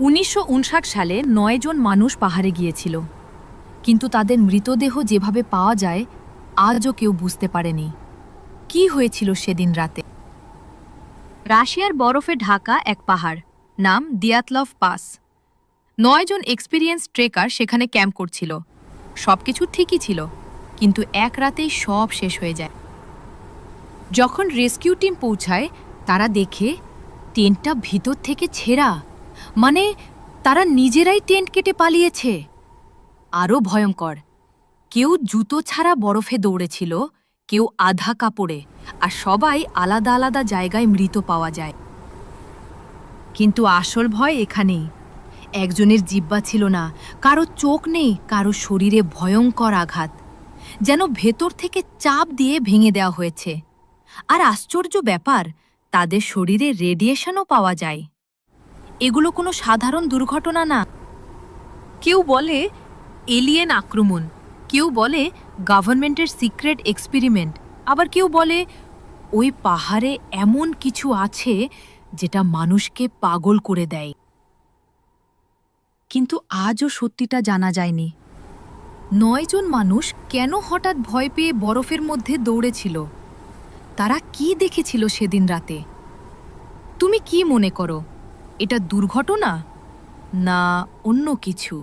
1959 সালে 9 জন মানুষ পাহাড়ে গিয়েছিল, কিন্তু তাদের মৃতদেহ যেভাবে পাওয়া যায় আজও কেউ বুঝতে পারেনি কি হয়েছিল সেদিন রাতে। রাশিয়ার বরফে ঢাকা এক পাহাড়, নাম দিয়াতলভ পাস। 9 জন এক্সপিরিয়েন্স ট্রেকার সেখানে ক্যাম্প করছিল। সবকিছু ঠিকই ছিল, কিন্তু এক রাতেই সব শেষ হয়ে যায়। যখন রেস্কিউ টিম পৌঁছায়, তারা দেখে টেন্টটা ভিতর থেকে ছেঁড়া, মানে তারা নিজেরাই টেন্ট কেটে পালিয়েছে। আরও ভয়ঙ্কর, কেউ জুতো ছাড়া বরফে দৌড়েছিল, কেউ আধা কাপড়ে, আর সবাই আলাদা আলাদা জায়গায় মৃত পাওয়া যায়। কিন্তু আসল ভয় এখানেই। একজনের জিহ্বা ছিল না, কারো চোখ নেই, কারো শরীরে ভয়ঙ্কর আঘাত, যেন ভেতর থেকে চাপ দিয়ে ভেঙে দেওয়া হয়েছে। আর আশ্চর্য ব্যাপার, তাদের শরীরে রেডিয়েশনও পাওয়া যায়। এগুলো কোনো সাধারণ দুর্ঘটনা না। কেউ বলে এলিয়েন আক্রমণ, কেউ বলে গভর্নমেন্টের সিক্রেট এক্সপেরিমেন্ট, আবার কেউ বলে ওই পাহাড়ে এমন কিছু আছে যেটা মানুষকে পাগল করে দেয়। কিন্তু আজও সত্যিটা জানা যায়নি। 9 জন মানুষ কেন হঠাৎ ভয় পেয়ে বরফের মধ্যে দৌড়েছিল? তারা কি দেখেছিল সেদিন রাতে? তুমি কি মনে করো, এটা দুর্ঘটনা না অন্য কিছু?